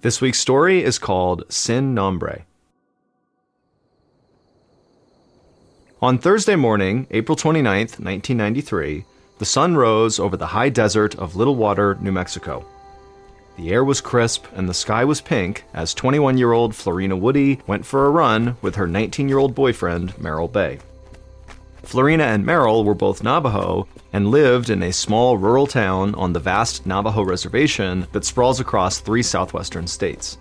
This week's story is called Sin Nombre. On Thursday morning, April 29th, 1993, the sun rose over the high desert of Little Water, New Mexico. The air was crisp and the sky was pink as 21-year-old Florina Woody went for a run with her 19-year-old boyfriend, Merrill Bay. Florina and Merrill were both Navajo and lived in a small rural town on the vast Navajo reservation that sprawls across 3 southwestern states.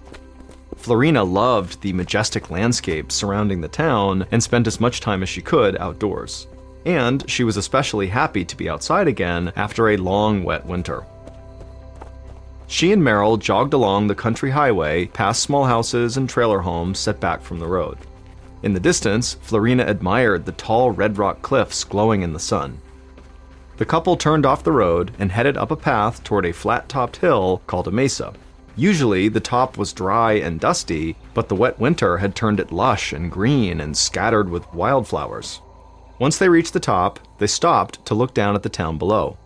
Florina loved the majestic landscape surrounding the town and spent as much time as she could outdoors. And she was especially happy to be outside again after a long, wet winter. She and Merrill jogged along the country highway past small houses and trailer homes set back from the road. In the distance, Florina admired the tall red rock cliffs glowing in the sun. The couple turned off the road and headed up a path toward a flat-topped hill called a mesa. Usually, the top was dry and dusty, but the wet winter had turned it lush and green and scattered with wildflowers. Once they reached the top, they stopped to look down at the town below.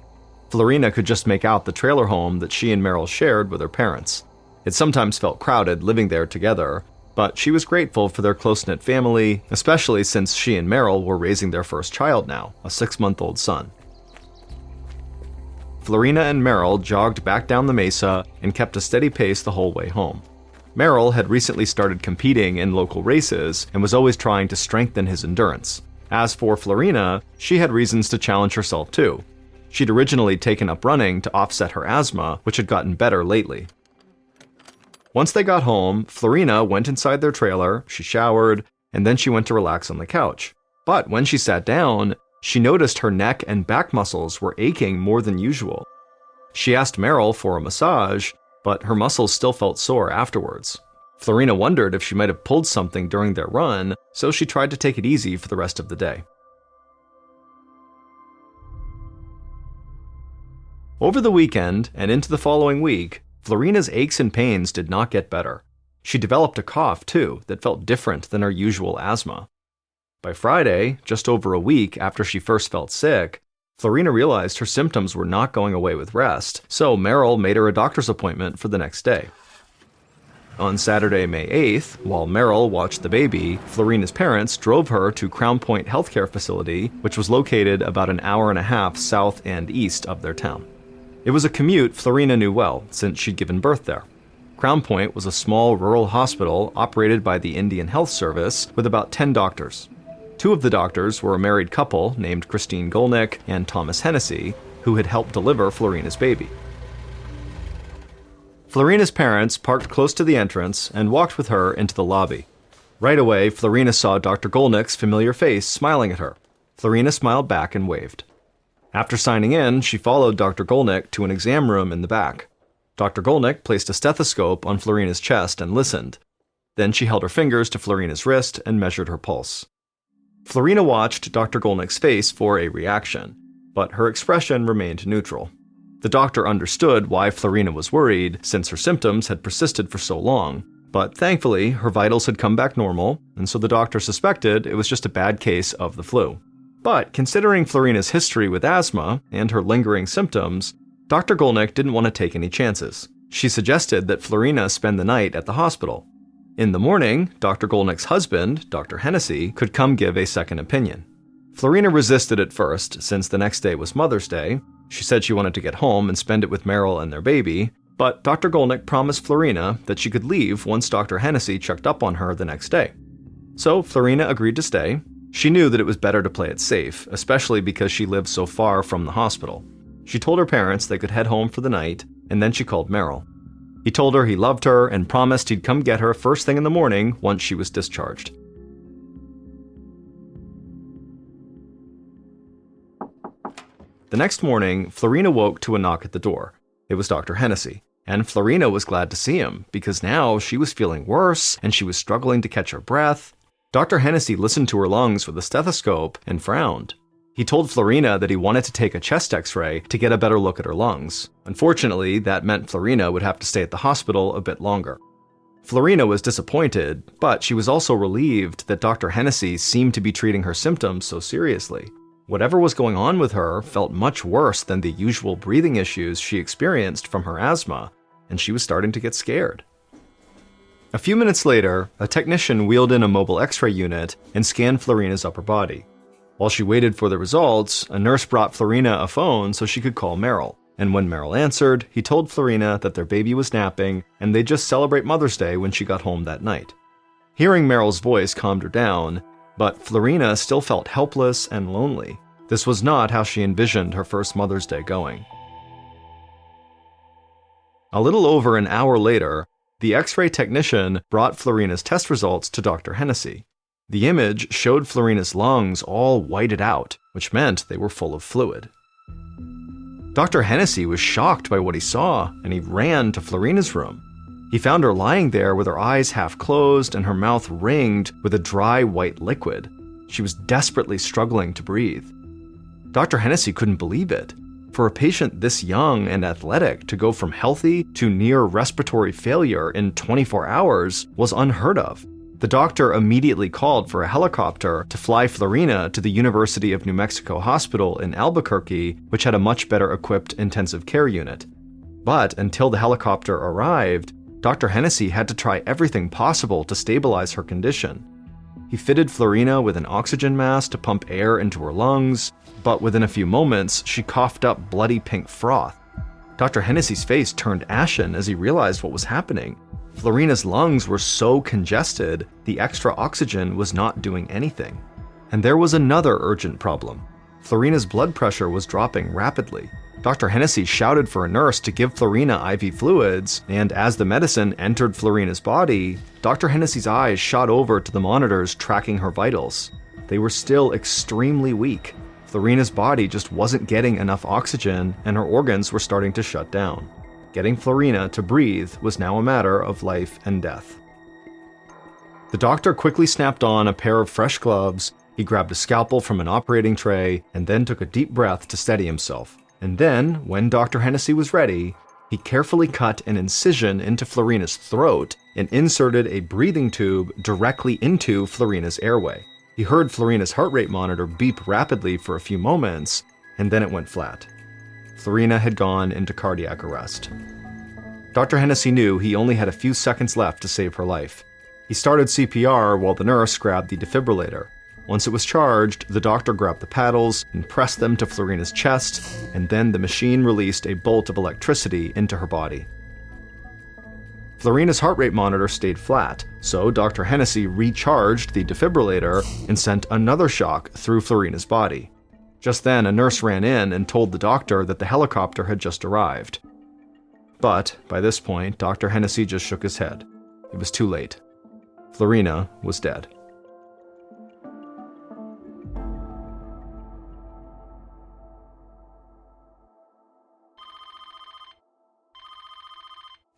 Florina could just make out the trailer home that she and Merrill shared with her parents. It sometimes felt crowded living there together, but she was grateful for their close-knit family, especially since she and Merrill were raising their first child now, a 6-month-old son. Florina and Merrill jogged back down the mesa and kept a steady pace the whole way home. Merrill had recently started competing in local races and was always trying to strengthen his endurance. As for Florina, she had reasons to challenge herself too. She'd originally taken up running to offset her asthma, which had gotten better lately. Once they got home, Florina went inside their trailer, she showered, and then she went to relax on the couch. But when she sat down, she noticed her neck and back muscles were aching more than usual. She asked Merrill for a massage, but her muscles still felt sore afterwards. Florina wondered if she might have pulled something during their run, so she tried to take it easy for the rest of the day. Over the weekend and into the following week, Florina's aches and pains did not get better. She developed a cough, too, that felt different than her usual asthma. By Friday, just over a week after she first felt sick, Florina realized her symptoms were not going away with rest, so Merrill made her a doctor's appointment for the next day. On Saturday, May 8th, while Merrill watched the baby, Florina's parents drove her to Crown Point Healthcare Facility, which was located about an hour and a half south and east of their town. It was a commute Florina knew well, since she'd given birth there. Crown Point was a small rural hospital operated by the Indian Health Service with about 10 doctors. 2 of the doctors were a married couple named Christine Golnick and Thomas Hennessy, who had helped deliver Florina's baby. Florina's parents parked close to the entrance and walked with her into the lobby. Right away, Florina saw Dr. Golnick's familiar face smiling at her. Florina smiled back and waved. After signing in, she followed Dr. Golnick to an exam room in the back. Dr. Golnick placed a stethoscope on Florina's chest and listened. Then she held her fingers to Florina's wrist and measured her pulse. Florina watched Dr. Golnick's face for a reaction, but her expression remained neutral. The doctor understood why Florina was worried, since her symptoms had persisted for so long, but thankfully her vitals had come back normal, and so the doctor suspected it was just a bad case of the flu. But considering Florina's history with asthma and her lingering symptoms, Dr. Golnick didn't want to take any chances. She suggested that Florina spend the night at the hospital. In the morning, Dr. Golnick's husband, Dr. Hennessy, could come give a second opinion. Florina resisted at first, since the next day was Mother's Day. She said she wanted to get home and spend it with Merrill and their baby, but Dr. Golnick promised Florina that she could leave once Dr. Hennessy checked up on her the next day. So Florina agreed to stay. She knew that it was better to play it safe, especially because she lived so far from the hospital. She told her parents they could head home for the night, and then she called Merrill. He told her he loved her and promised he'd come get her first thing in the morning once she was discharged. The next morning, Florina woke to a knock at the door. It was Dr. Hennessy, and Florina was glad to see him, because now she was feeling worse and she was struggling to catch her breath. Dr. Hennessy listened to her lungs with a stethoscope and frowned. He told Florina that he wanted to take a chest x-ray to get a better look at her lungs. Unfortunately, that meant Florina would have to stay at the hospital a bit longer. Florina was disappointed, but she was also relieved that Dr. Hennessy seemed to be treating her symptoms so seriously. Whatever was going on with her felt much worse than the usual breathing issues she experienced from her asthma, and she was starting to get scared. A few minutes later, a technician wheeled in a mobile X-ray unit and scanned Florina's upper body. While she waited for the results, a nurse brought Florina a phone so she could call Merrill. And when Merrill answered, he told Florina that their baby was napping and they'd just celebrate Mother's Day when she got home that night. Hearing Merrill's voice calmed her down, but Florina still felt helpless and lonely. This was not how she envisioned her first Mother's Day going. A little over an hour later, the X-ray technician brought Florina's test results to Dr. Hennessy. The image showed Florina's lungs all whited out, which meant they were full of fluid. Dr. Hennessy was shocked by what he saw, and he ran to Florina's room. He found her lying there with her eyes half closed and her mouth ringed with a dry white liquid. She was desperately struggling to breathe. Dr. Hennessy couldn't believe it. For a patient this young and athletic to go from healthy to near respiratory failure in 24 hours was unheard of. The doctor immediately called for a helicopter to fly Florina to the University of New Mexico Hospital in Albuquerque, which had a much better equipped intensive care unit. But until the helicopter arrived, Dr. Hennessy had to try everything possible to stabilize her condition. He fitted Florina with an oxygen mask to pump air into her lungs, but within a few moments, she coughed up bloody pink froth. Dr. Hennessy's face turned ashen as he realized what was happening. Florina's lungs were so congested, the extra oxygen was not doing anything. And there was another urgent problem. Florina's blood pressure was dropping rapidly. Dr. Hennessy shouted for a nurse to give Florina IV fluids, and as the medicine entered Florina's body, Dr. Hennessy's eyes shot over to the monitors tracking her vitals. They were still extremely weak. Florina's body just wasn't getting enough oxygen, and her organs were starting to shut down. Getting Florina to breathe was now a matter of life and death. The doctor quickly snapped on a pair of fresh gloves, he grabbed a scalpel from an operating tray, and then took a deep breath to steady himself. And then, when Dr. Hennessy was ready, he carefully cut an incision into Florina's throat and inserted a breathing tube directly into Florina's airway. He heard Florina's heart rate monitor beep rapidly for a few moments, and then it went flat. Florina had gone into cardiac arrest. Dr. Hennessy knew he only had a few seconds left to save her life. He started CPR while the nurse grabbed the defibrillator. Once it was charged, the doctor grabbed the paddles and pressed them to Florina's chest, and then the machine released a bolt of electricity into her body. Florina's heart rate monitor stayed flat, so Dr. Hennessy recharged the defibrillator and sent another shock through Florina's body. Just then, a nurse ran in and told the doctor that the helicopter had just arrived. But by this point, Dr. Hennessy just shook his head. It was too late. Florina was dead.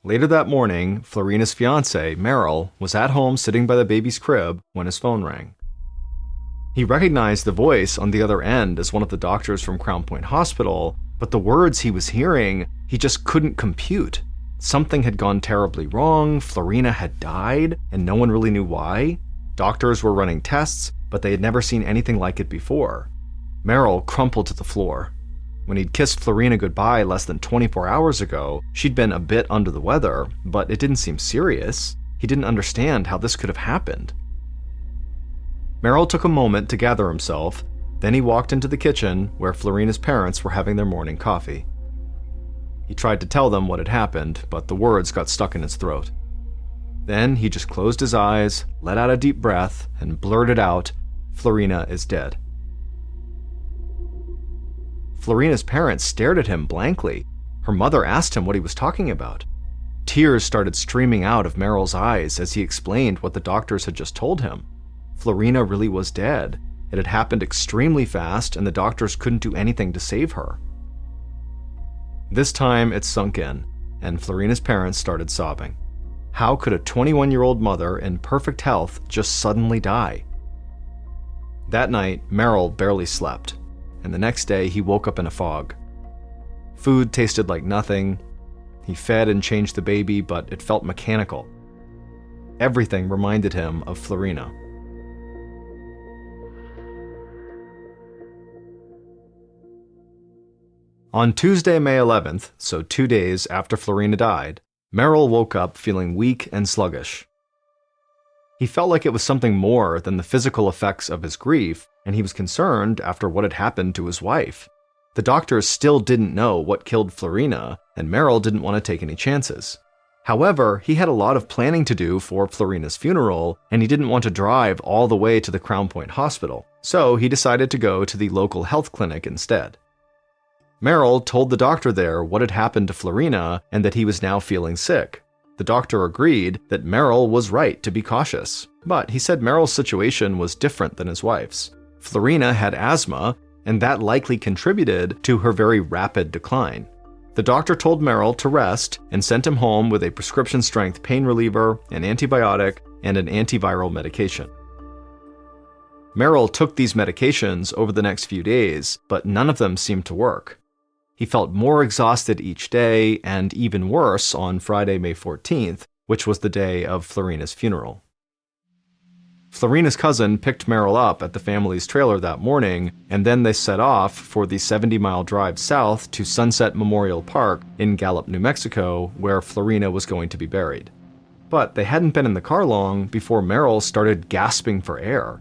Later that morning, Florina's fiancé, Merrill, was at home sitting by the baby's crib when his phone rang. He recognized the voice on the other end as one of the doctors from Crown Point Hospital, but the words he was hearing, he just couldn't compute. Something had gone terribly wrong, Florina had died, and no one really knew why. Doctors were running tests, but they had never seen anything like it before. Merrill crumpled to the floor. When he'd kissed Florina goodbye less than 24 hours ago, she'd been a bit under the weather, but it didn't seem serious. He didn't understand how this could have happened. Merrill took a moment to gather himself, then he walked into the kitchen where Florina's parents were having their morning coffee. He tried to tell them what had happened, but the words got stuck in his throat. Then he just closed his eyes, let out a deep breath, and blurted out, "Florina is dead." Florina's parents stared at him blankly. Her mother asked him what he was talking about. Tears started streaming out of Merrill's eyes as he explained what the doctors had just told him. Florina really was dead. It had happened extremely fast, and the doctors couldn't do anything to save her. This time, it sunk in, and Florina's parents started sobbing. How could a 21-year-old mother in perfect health just suddenly die? That night, Merrill barely slept, and the next day he woke up in a fog. Food tasted like nothing. He fed and changed the baby, but it felt mechanical. Everything reminded him of Florina. On Tuesday, May 11th, so 2 days after Florina died, Merrill woke up feeling weak and sluggish. He felt like it was something more than the physical effects of his grief, and he was concerned after what had happened to his wife. The doctors still didn't know what killed Florina, and Merrill didn't want to take any chances. However, he had a lot of planning to do for Florina's funeral, and he didn't want to drive all the way to the Crown Point Hospital, so he decided to go to the local health clinic instead. Merrill told the doctor there what had happened to Florina and that he was now feeling sick. The doctor agreed that Merrill was right to be cautious, but he said Merrill's situation was different than his wife's. Florina had asthma, and that likely contributed to her very rapid decline. The doctor told Merrill to rest and sent him home with a prescription-strength pain reliever, an antibiotic, and an antiviral medication. Merrill took these medications over the next few days, but none of them seemed to work. He felt more exhausted each day, and even worse on Friday, May 14th, which was the day of Florina's funeral. Florina's cousin picked Merrill up at the family's trailer that morning, and then they set off for the 70-mile drive south to Sunset Memorial Park in Gallup, New Mexico, where Florina was going to be buried. But they hadn't been in the car long before Merrill started gasping for air.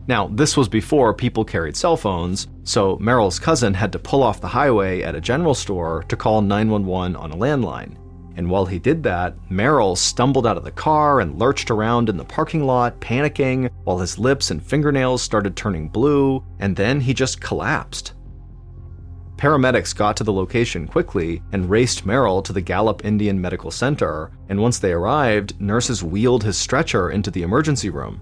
Now, this was before people carried cell phones, so Merrill's cousin had to pull off the highway at a general store to call 911 on a landline. And while he did that, Merrill stumbled out of the car and lurched around in the parking lot, panicking, while his lips and fingernails started turning blue, and then he just collapsed. Paramedics got to the location quickly and raced Merrill to the Gallup Indian Medical Center, and once they arrived, nurses wheeled his stretcher into the emergency room.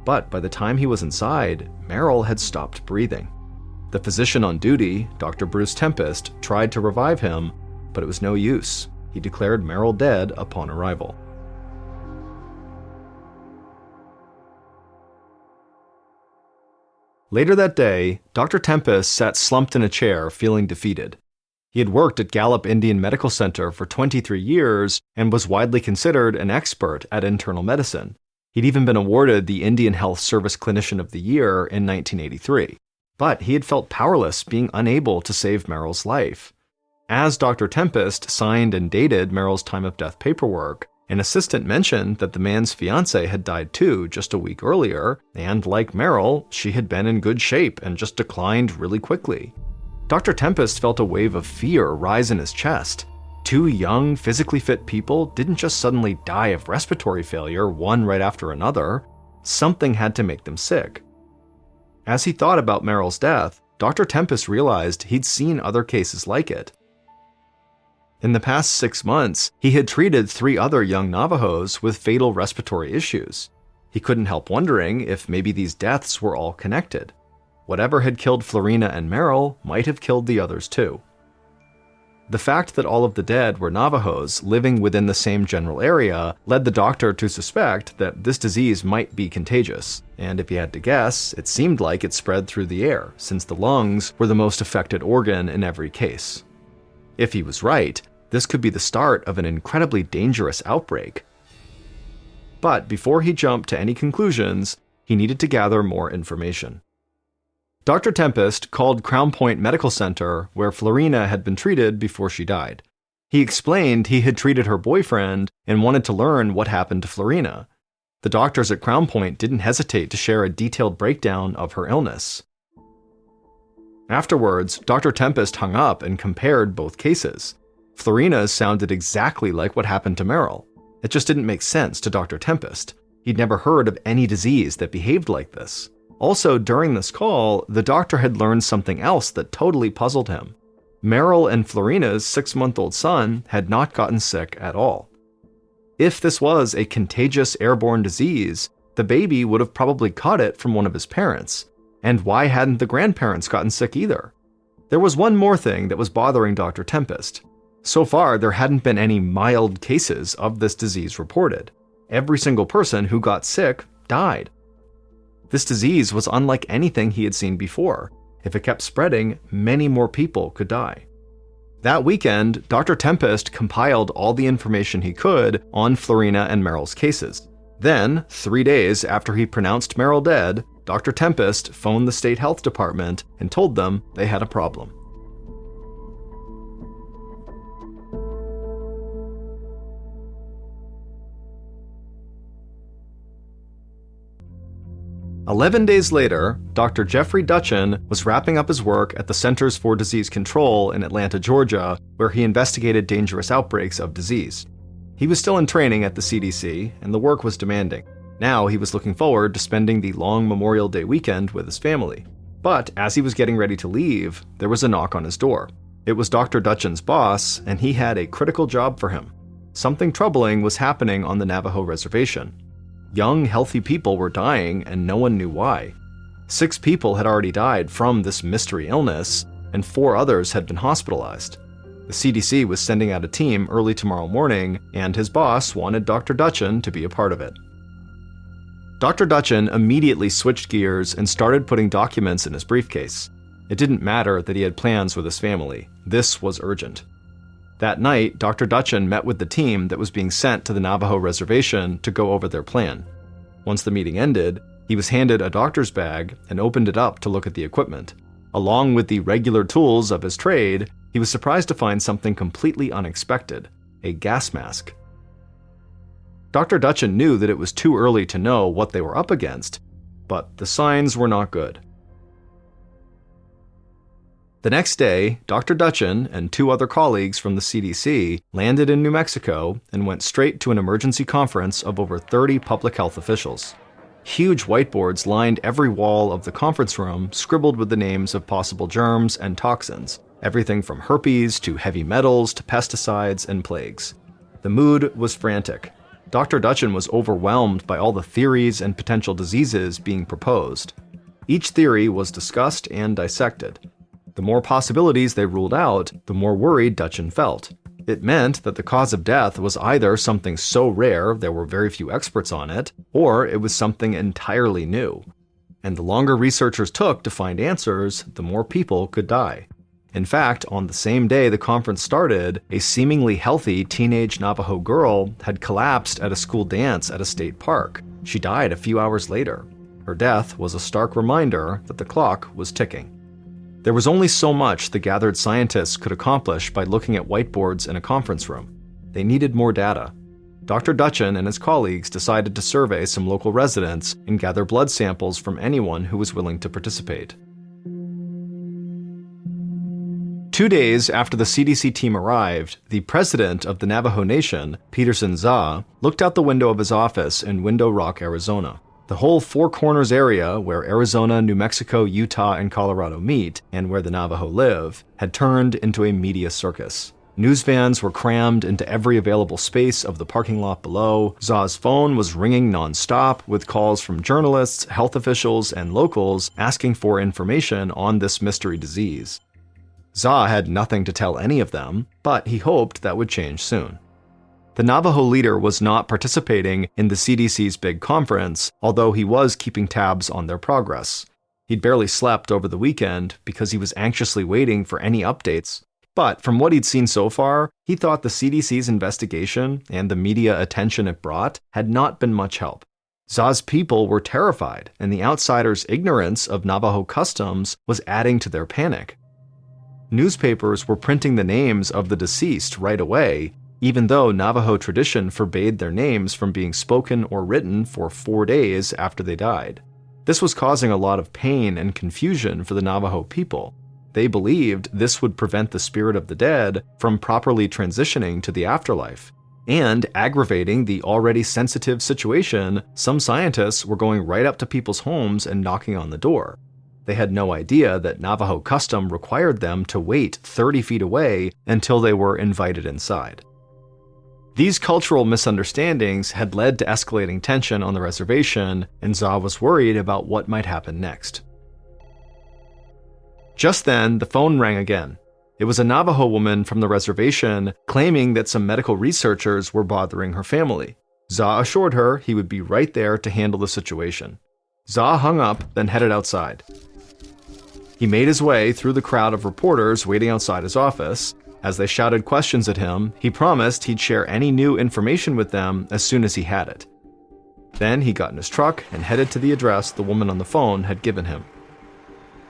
But by the time he was inside, Merrill had stopped breathing. The physician on duty, Dr. Bruce Tempest, tried to revive him, but it was no use. He declared Merrill dead upon arrival. Later that day, Dr. Tempest sat slumped in a chair, feeling defeated. He had worked at Gallup Indian Medical Center for 23 years and was widely considered an expert at internal medicine. He'd even been awarded the Indian Health Service Clinician of the Year in 1983. But he had felt powerless, being unable to save Merrill's life. As Dr. Tempest signed and dated Merrill's time of death paperwork, an assistant mentioned that the man's fiancée had died too just a week earlier, and like Merrill, she had been in good shape and just declined really quickly. Dr. Tempest felt a wave of fear rise in his chest. Two young, physically fit people didn't just suddenly die of respiratory failure, one right after another. Something had to make them sick. As he thought about Merrill's death, Dr. Tempest realized he'd seen other cases like it. In the past 6 months, he had treated 3 other young Navajos with fatal respiratory issues. He couldn't help wondering if maybe these deaths were all connected. Whatever had killed Florina and Merrill might have killed the others too. The fact that all of the dead were Navajos living within the same general area led the doctor to suspect that this disease might be contagious, and if he had to guess, it seemed like it spread through the air, since the lungs were the most affected organ in every case. If he was right, this could be the start of an incredibly dangerous outbreak. But before he jumped to any conclusions, he needed to gather more information. Dr. Tempest called Crown Point Medical Center, where Florina had been treated before she died. He explained he had treated her boyfriend and wanted to learn what happened to Florina. The doctors at Crown Point didn't hesitate to share a detailed breakdown of her illness. Afterwards, Dr. Tempest hung up and compared both cases. Florina's sounded exactly like what happened to Merrill. It just didn't make sense to Dr. Tempest. He'd never heard of any disease that behaved like this. Also, during this call, the doctor had learned something else that totally puzzled him. Merrill and Florina's 6-month-old son had not gotten sick at all. If this was a contagious airborne disease, the baby would have probably caught it from one of his parents. And why hadn't the grandparents gotten sick either? There was one more thing that was bothering Dr. Tempest. So far, there hadn't been any mild cases of this disease reported. Every single person who got sick died. This disease was unlike anything he had seen before. If it kept spreading, many more people could die. That weekend, Dr. Tempest compiled all the information he could on Florina and Merrill's cases. Then, 3 days after he pronounced Merrill dead, Dr. Tempest phoned the state health department and told them they had a problem. 11 days later, Dr. Jeffrey Dutchin was wrapping up his work at the Centers for Disease Control in Atlanta, Georgia, where he investigated dangerous outbreaks of disease. He was still in training at the CDC, and the work was demanding. Now he was looking forward to spending the long Memorial Day weekend with his family. But as he was getting ready to leave, there was a knock on his door. It was Dr. Dutchin's boss, and he had a critical job for him. Something troubling was happening on the Navajo reservation. Young, healthy people were dying, and no one knew why. 6 people had already died from this mystery illness, and 4 others had been hospitalized. The CDC was sending out a team early tomorrow morning, and his boss wanted Dr. Dutchin to be a part of it. Dr. Dutchin immediately switched gears and started putting documents in his briefcase. It didn't matter that he had plans with his family. This was urgent. That night, Dr. Dutchin met with the team that was being sent to the Navajo reservation to go over their plan. Once the meeting ended, he was handed a doctor's bag and opened it up to look at the equipment. Along with the regular tools of his trade, he was surprised to find something completely unexpected: a gas mask. Dr. Dutchin knew that it was too early to know what they were up against, but the signs were not good. The next day, Dr. Dutchin and 2 other colleagues from the CDC landed in New Mexico and went straight to an emergency conference of over 30 public health officials. Huge whiteboards lined every wall of the conference room, scribbled with the names of possible germs and toxins, everything from herpes to heavy metals to pesticides and plagues. The mood was frantic. Dr. Dutchin was overwhelmed by all the theories and potential diseases being proposed. Each theory was discussed and dissected. The more possibilities they ruled out, the more worried Dutchin felt. It meant that the cause of death was either something so rare there were very few experts on it, or it was something entirely new. And the longer researchers took to find answers, the more people could die. In fact, on the same day the conference started, a seemingly healthy teenage Navajo girl had collapsed at a school dance at a state park. She died a few hours later. Her death was a stark reminder that the clock was ticking. There was only so much the gathered scientists could accomplish by looking at whiteboards in a conference room. They needed more data. Dr. Dutchin and his colleagues decided to survey some local residents and gather blood samples from anyone who was willing to participate. 2 days after the CDC team arrived, the president of the Navajo Nation, Peterson Za, looked out the window of his office in Window Rock, Arizona. The whole Four Corners area, where Arizona, New Mexico, Utah, and Colorado meet, and where the Navajo live, had turned into a media circus. News vans were crammed into every available space of the parking lot below. Za's phone was ringing non-stop with calls from journalists, health officials, and locals asking for information on this mystery disease. Za had nothing to tell any of them, but he hoped that would change soon. The Navajo leader was not participating in the CDC's big conference, although he was keeping tabs on their progress. He'd barely slept over the weekend because he was anxiously waiting for any updates. But from what he'd seen so far, he thought the CDC's investigation and the media attention it brought had not been much help. Za's people were terrified, and the outsiders' ignorance of Navajo customs was adding to their panic. Newspapers were printing the names of the deceased right away, even though Navajo tradition forbade their names from being spoken or written for 4 days after they died. This was causing a lot of pain and confusion for the Navajo people. They believed this would prevent the spirit of the dead from properly transitioning to the afterlife. And aggravating the already sensitive situation, some scientists were going right up to people's homes and knocking on the door. They had no idea that Navajo custom required them to wait 30 feet away until they were invited inside. These cultural misunderstandings had led to escalating tension on the reservation, and Za was worried about what might happen next. Just then, the phone rang again. It was a Navajo woman from the reservation claiming that some medical researchers were bothering her family. Za assured her he would be right there to handle the situation. Za hung up, then headed outside. He made his way through the crowd of reporters waiting outside his office. As they shouted questions at him, he promised he'd share any new information with them as soon as he had it. Then he got in his truck and headed to the address the woman on the phone had given him.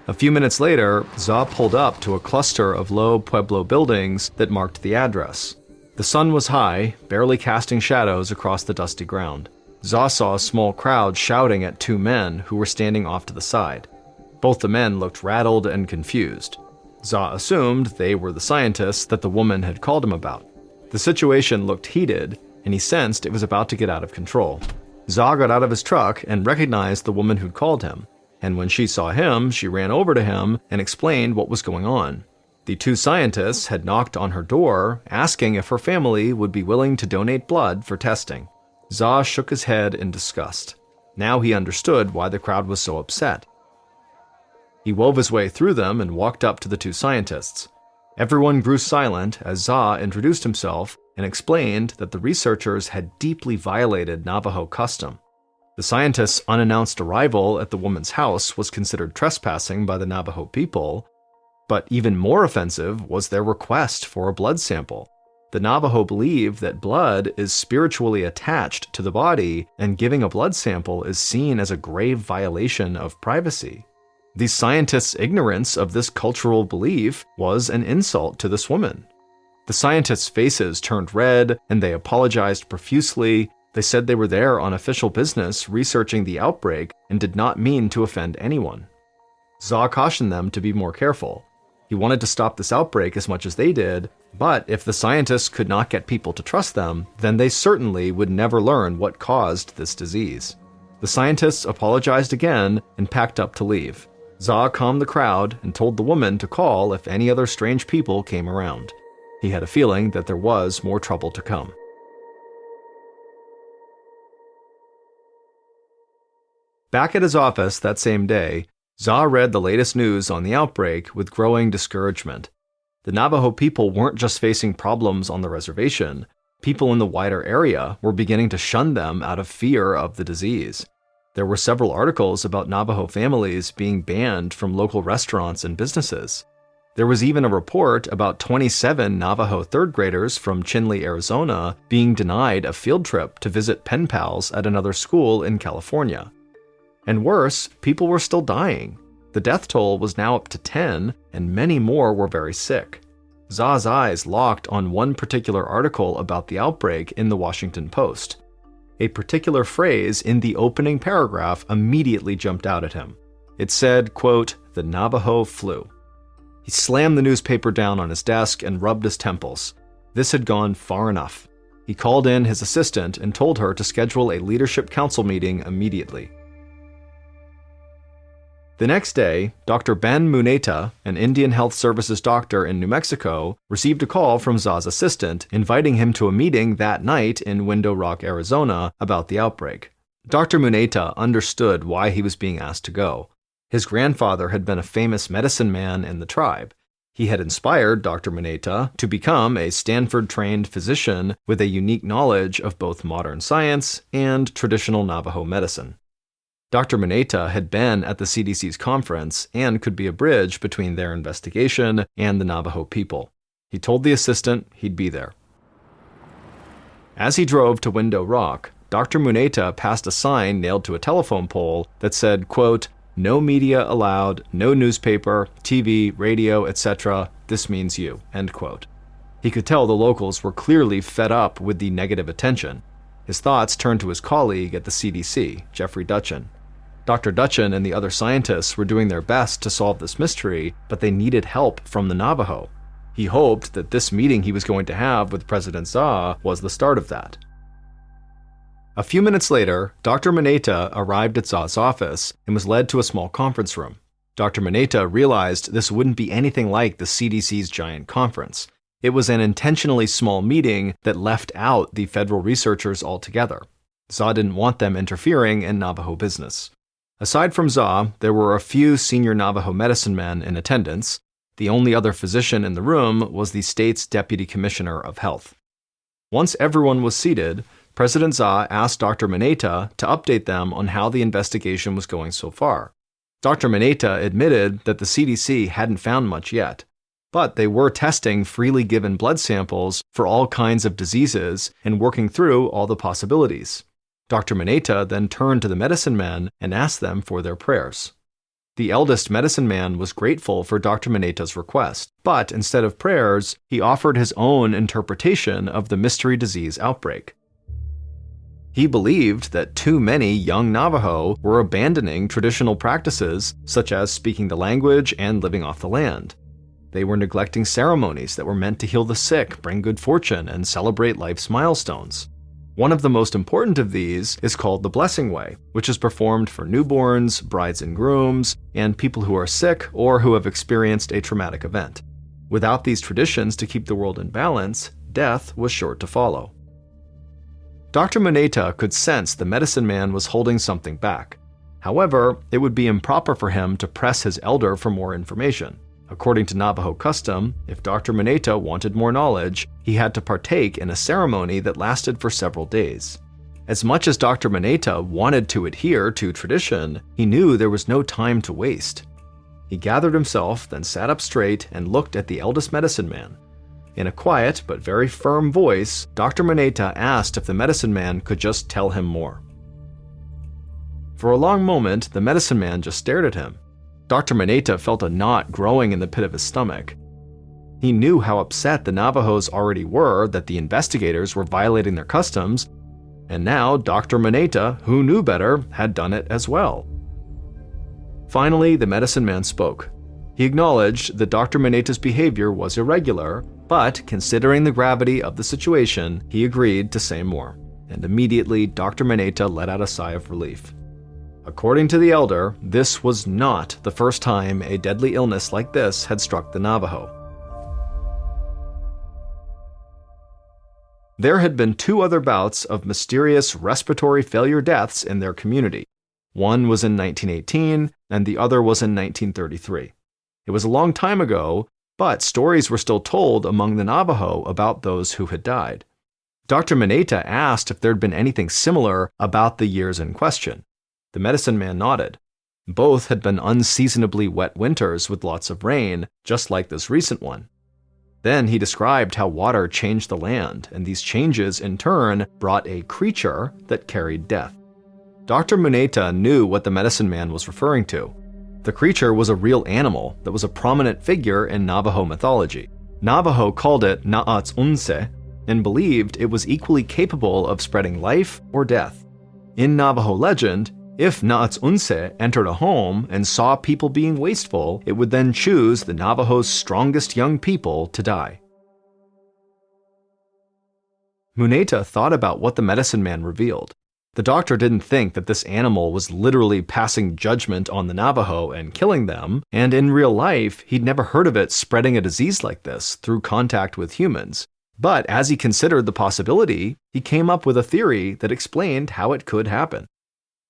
A few minutes later, Za pulled up to a cluster of low Pueblo buildings that marked the address. The sun was high, barely casting shadows across the dusty ground. Za saw a small crowd shouting at two men who were standing off to the side. Both the men looked rattled and confused. Za assumed they were the scientists that the woman had called him about. The situation looked heated, and he sensed it was about to get out of control. Za got out of his truck and recognized the woman who'd called him, and when she saw him, she ran over to him and explained what was going on. The two scientists had knocked on her door, asking if her family would be willing to donate blood for testing. Za shook his head in disgust. Now he understood why the crowd was so upset. He wove his way through them and walked up to the two scientists. Everyone grew silent as Za introduced himself and explained that the researchers had deeply violated Navajo custom. The scientists' unannounced arrival at the woman's house was considered trespassing by the Navajo people, but even more offensive was their request for a blood sample. The Navajo believe that blood is spiritually attached to the body, and giving a blood sample is seen as a grave violation of privacy. The scientists' ignorance of this cultural belief was an insult to this woman. The scientists' faces turned red, and they apologized profusely. They said they were there on official business researching the outbreak and did not mean to offend anyone. Za cautioned them to be more careful. He wanted to stop this outbreak as much as they did, but if the scientists could not get people to trust them, then they certainly would never learn what caused this disease. The scientists apologized again and packed up to leave. Za calmed the crowd and told the woman to call if any other strange people came around. He had a feeling that there was more trouble to come. Back at his office that same day, Za read the latest news on the outbreak with growing discouragement. The Navajo people weren't just facing problems on the reservation. People in the wider area were beginning to shun them out of fear of the disease. There were several articles about Navajo families being banned from local restaurants and businesses. There was even a report about 27 Navajo third graders from Chinle, Arizona, being denied a field trip to visit pen pals at another school in California. And worse, people were still dying. The death toll was now up to 10, and many more were very sick. Za's eyes locked on one particular article about the outbreak in the Washington Post. A particular phrase in the opening paragraph immediately jumped out at him. It said, quote, "The Navajo flu." He slammed the newspaper down on his desk and rubbed his temples. This had gone far enough. He called in his assistant and told her to schedule a leadership council meeting immediately. The next day, Dr. Ben Muneta, an Indian Health Services doctor in New Mexico, received a call from Za's assistant inviting him to a meeting that night in Window Rock, Arizona, about the outbreak. Dr. Muneta understood why he was being asked to go. His grandfather had been a famous medicine man in the tribe. He had inspired Dr. Muneta to become a Stanford-trained physician with a unique knowledge of both modern science and traditional Navajo medicine. Dr. Muneta had been at the CDC's conference and could be a bridge between their investigation and the Navajo people. He told the assistant he'd be there. As he drove to Window Rock, Dr. Muneta passed a sign nailed to a telephone pole that said, quote, "No media allowed, no newspaper, TV, radio, etc. This means you," end quote. He could tell the locals were clearly fed up with the negative attention. His thoughts turned to his colleague at the CDC, Jeffrey Dutchin. Dr. Dutchin and the other scientists were doing their best to solve this mystery, but they needed help from the Navajo. He hoped that this meeting he was going to have with President Za was the start of that. A few minutes later, Dr. Muneta arrived at Za's office and was led to a small conference room. Dr. Muneta realized this wouldn't be anything like the CDC's giant conference. It was an intentionally small meeting that left out the federal researchers altogether. Za didn't want them interfering in Navajo business. Aside from Za, there were a few senior Navajo medicine men in attendance. The only other physician in the room was the state's deputy commissioner of health. Once everyone was seated, President Za asked Dr. Muneta to update them on how the investigation was going so far. Dr. Muneta admitted that the CDC hadn't found much yet, but they were testing freely given blood samples for all kinds of diseases and working through all the possibilities. Dr. Muneta then turned to the medicine men and asked them for their prayers. The eldest medicine man was grateful for Dr. Muneta's request, but instead of prayers, he offered his own interpretation of the mystery disease outbreak. He believed that too many young Navajo were abandoning traditional practices such as speaking the language and living off the land. They were neglecting ceremonies that were meant to heal the sick, bring good fortune, and celebrate life's milestones. One of the most important of these is called the Blessing Way, which is performed for newborns, brides and grooms, and people who are sick or who have experienced a traumatic event. Without these traditions to keep the world in balance, death was sure to follow. Dr. Muneta could sense the medicine man was holding something back. However, it would be improper for him to press his elder for more information. According to Navajo custom, if Dr. Muneta wanted more knowledge, he had to partake in a ceremony that lasted for several days. As much as Dr. Muneta wanted to adhere to tradition, he knew there was no time to waste. He gathered himself, then sat up straight and looked at the eldest medicine man. In a quiet but very firm voice, Dr. Muneta asked if the medicine man could just tell him more. For a long moment, the medicine man just stared at him. Dr. Muneta felt a knot growing in the pit of his stomach. He knew how upset the Navajos already were that the investigators were violating their customs, and now Dr. Muneta, who knew better, had done it as well. Finally, the medicine man spoke. He acknowledged that Dr. Muneta's behavior was irregular, but considering the gravity of the situation, he agreed to say more, and immediately Dr. Muneta let out a sigh of relief. According to the elder, this was not the first time a deadly illness like this had struck the Navajo. There had been 2 other bouts of mysterious respiratory failure deaths in their community. One was in 1918, and the other was in 1933. It was a long time ago, but stories were still told among the Navajo about those who had died. Dr. Muneta asked if there had been anything similar about the years in question. The medicine man nodded. Both had been unseasonably wet winters with lots of rain, just like this recent one. Then he described how water changed the land, and these changes in turn brought a creature that carried death. Dr. Muneta knew what the medicine man was referring to. The creature was a real animal that was a prominent figure in Navajo mythology. Navajo called it Na'atsunse and believed it was equally capable of spreading life or death. In Navajo legend, if Na'atsunse entered a home and saw people being wasteful, it would then choose the Navajo's strongest young people to die. Muneta thought about what the medicine man revealed. The doctor didn't think that this animal was literally passing judgment on the Navajo and killing them, and in real life, he'd never heard of it spreading a disease like this through contact with humans. But as he considered the possibility, he came up with a theory that explained how it could happen.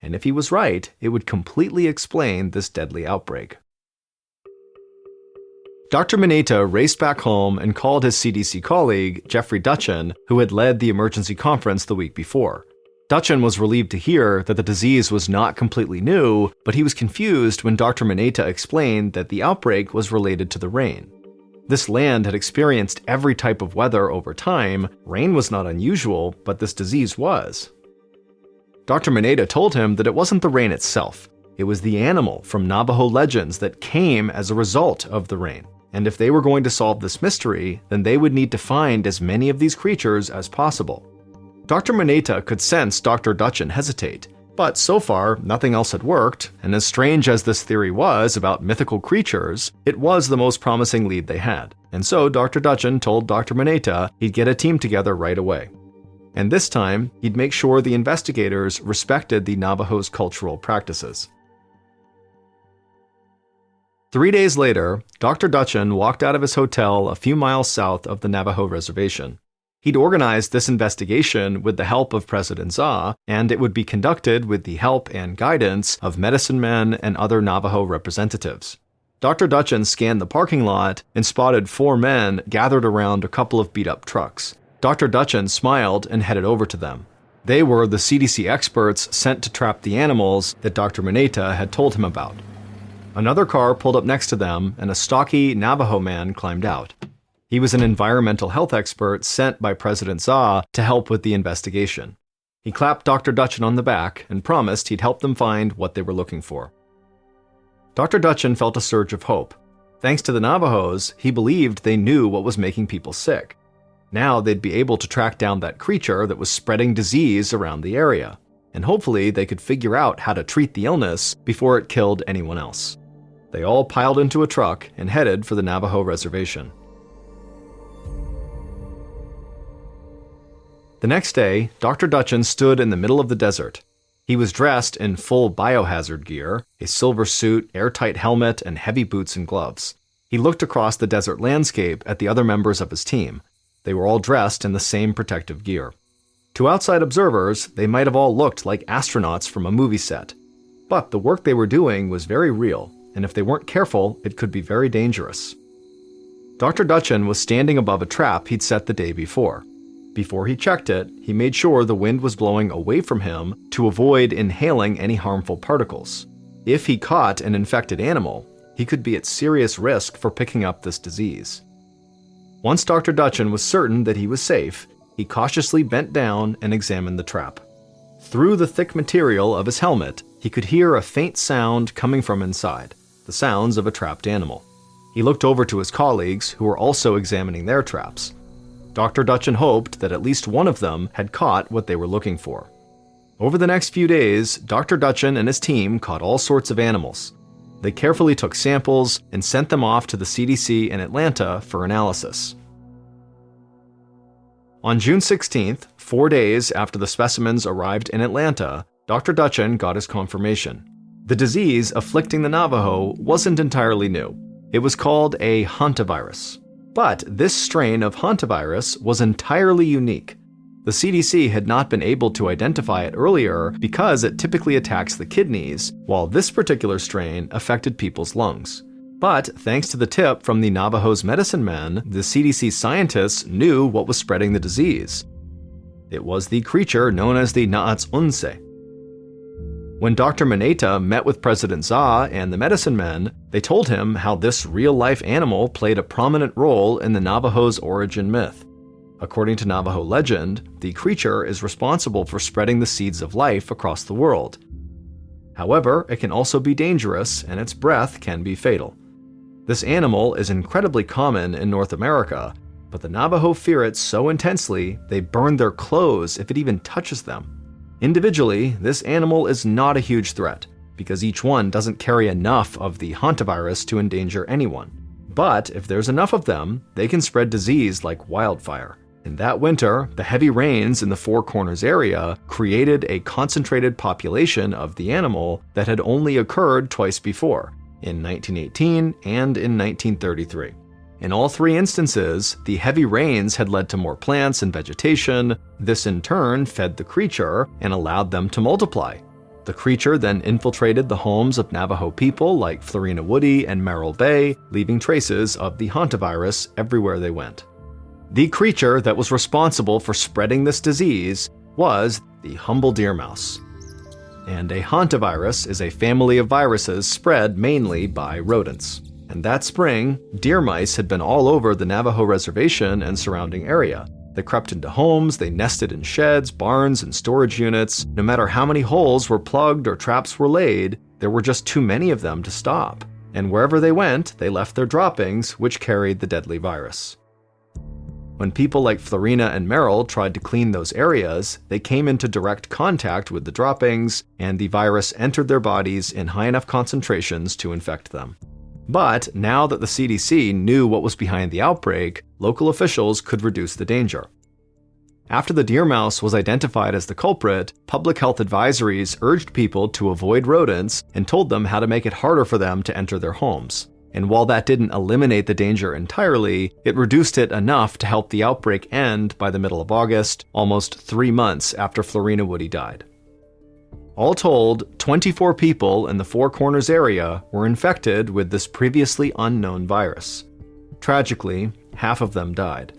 And if he was right, it would completely explain this deadly outbreak. Dr. Muneta raced back home and called his CDC colleague, Jeffrey Dutchin, who had led the emergency conference the week before. Dutchin was relieved to hear that the disease was not completely new, but he was confused when Dr. Muneta explained that the outbreak was related to the rain. This land had experienced every type of weather over time. Rain was not unusual, but this disease was. Dr. Muneta told him that it wasn't the rain itself. It was the animal from Navajo legends that came as a result of the rain. And if they were going to solve this mystery, then they would need to find as many of these creatures as possible. Dr. Muneta could sense Dr. Dutchin hesitate, but so far nothing else had worked, and as strange as this theory was about mythical creatures, it was the most promising lead they had. And so Dr. Dutchin told Dr. Muneta he'd get a team together right away. And this time, he'd make sure the investigators respected the Navajo's cultural practices. 3 days later, Dr. Dutchin walked out of his hotel a few miles south of the Navajo reservation. He'd organized this investigation with the help of President Za, and it would be conducted with the help and guidance of medicine men and other Navajo representatives. Dr. Dutchin scanned the parking lot and spotted 4 men gathered around a couple of beat-up trucks. Dr. Dutchin smiled and headed over to them. They were the CDC experts sent to trap the animals that Dr. Muneta had told him about. Another car pulled up next to them, and a stocky Navajo man climbed out. He was an environmental health expert sent by President Za to help with the investigation. He clapped Dr. Dutchin on the back and promised he'd help them find what they were looking for. Dr. Dutchin felt a surge of hope. Thanks to the Navajos, he believed they knew what was making people sick. Now they'd be able to track down that creature that was spreading disease around the area, and hopefully they could figure out how to treat the illness before it killed anyone else. They all piled into a truck and headed for the Navajo reservation. The next day, Dr. Dutchin stood in the middle of the desert. He was dressed in full biohazard gear, a silver suit, airtight helmet, and heavy boots and gloves. He looked across the desert landscape at the other members of his team. They were all dressed in the same protective gear. To outside observers, they might have all looked like astronauts from a movie set. But the work they were doing was very real, and if they weren't careful, it could be very dangerous. Dr. Dutchin was standing above a trap he'd set the day before. Before he checked it, he made sure the wind was blowing away from him to avoid inhaling any harmful particles. If he caught an infected animal, he could be at serious risk for picking up this disease. Once Dr. Dutchin was certain that he was safe, he cautiously bent down and examined the trap. Through the thick material of his helmet, he could hear a faint sound coming from inside, the sounds of a trapped animal. He looked over to his colleagues, who were also examining their traps. Dr. Dutchin hoped that at least one of them had caught what they were looking for. Over the next few days, Dr. Dutchin and his team caught all sorts of animals. They carefully took samples and sent them off to the CDC in Atlanta for analysis. On June 16th, 4 days after the specimens arrived in Atlanta, Dr. Dutchin got his confirmation. The disease afflicting the Navajo wasn't entirely new. It was called a hantavirus. But this strain of hantavirus was entirely unique. The CDC had not been able to identify it earlier because it typically attacks the kidneys, while this particular strain affected people's lungs. But thanks to the tip from the Navajo's medicine men, the CDC scientists knew what was spreading the disease. It was the creature known as the Naatsunse. When Dr. Maneta met with President Za and the medicine men, they told him how this real-life animal played a prominent role in the Navajo's origin myth. According to Navajo legend, the creature is responsible for spreading the seeds of life across the world. However, it can also be dangerous, and its breath can be fatal. This animal is incredibly common in North America, but the Navajo fear it so intensely they burn their clothes if it even touches them. Individually, this animal is not a huge threat, because each one doesn't carry enough of the hantavirus to endanger anyone. But if there's enough of them, they can spread disease like wildfire. In that winter, the heavy rains in the Four Corners area created a concentrated population of the animal that had only occurred twice before, in 1918 and in 1933. In all three instances, the heavy rains had led to more plants and vegetation. This in turn fed the creature and allowed them to multiply. The creature then infiltrated the homes of Navajo people like Florina Woody and Merrill Bay, leaving traces of the hantavirus everywhere they went. The creature that was responsible for spreading this disease was the humble deer mouse. And a hantavirus is a family of viruses spread mainly by rodents. And that spring, deer mice had been all over the Navajo reservation and surrounding area. They crept into homes, they nested in sheds, barns, and storage units. No matter how many holes were plugged or traps were laid, there were just too many of them to stop. And wherever they went, they left their droppings, which carried the deadly virus. When people like Florina and Merrill tried to clean those areas, they came into direct contact with the droppings, and the virus entered their bodies in high enough concentrations to infect them. But now that the CDC knew what was behind the outbreak, local officials could reduce the danger. After the deer mouse was identified as the culprit, public health advisories urged people to avoid rodents and told them how to make it harder for them to enter their homes. And while that didn't eliminate the danger entirely, it reduced it enough to help the outbreak end by the middle of August, almost 3 months after Florina Woody died. All told, 24 people in the Four Corners area were infected with this previously unknown virus. Tragically, half of them died.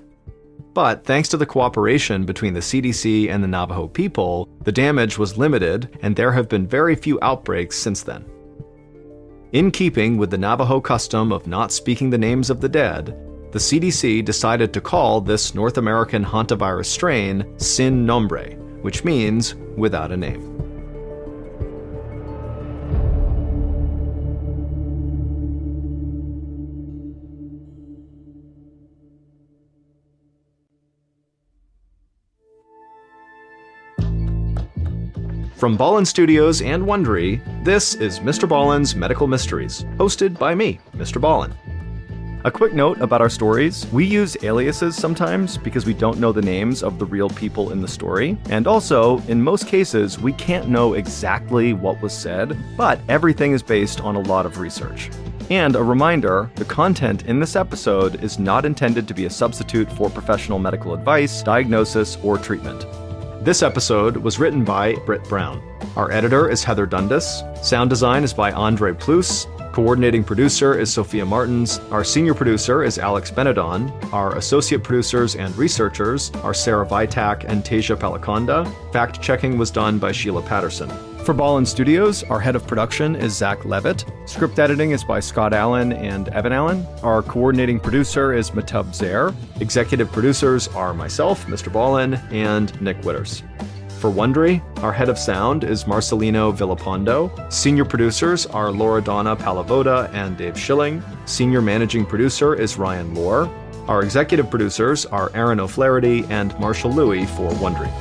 But thanks to the cooperation between the CDC and the Navajo people, the damage was limited, and there have been very few outbreaks since then. In keeping with the Navajo custom of not speaking the names of the dead, the CDC decided to call this North American hantavirus strain Sin Nombre, which means without a name. From Ballen Studios and Wondery, this is Mr. Ballen's Medical Mysteries, hosted by me, Mr. Ballen. A quick note about our stories: we use aliases sometimes because we don't know the names of the real people in the story, and also, in most cases, we can't know exactly what was said, but everything is based on a lot of research. And a reminder, the content in this episode is not intended to be a substitute for professional medical advice, diagnosis, or treatment. This episode was written by Britt Brown. Our editor is Heather Dundas. Sound design is by Andre Plus. Coordinating producer is Sophia Martins. Our senior producer is Alex Benedon. Our associate producers and researchers are Sarah Vitak and Tasia Palaconda. Fact-checking was done by Sheila Patterson. For Ballen Studios, our head of production is Zach Levitt. Script editing is by Scott Allen and Evan Allen. Our coordinating producer is Matub Zaire. Executive producers are myself, Mr. Ballen, and Nick Witters. For Wondery, our head of sound is Marcelino Villapondo. Senior producers are Laura Donna Palavoda and Dave Schilling. Senior managing producer is Ryan Lohr. Our executive producers are Aaron O'Flaherty and Marshall Louie for Wondery.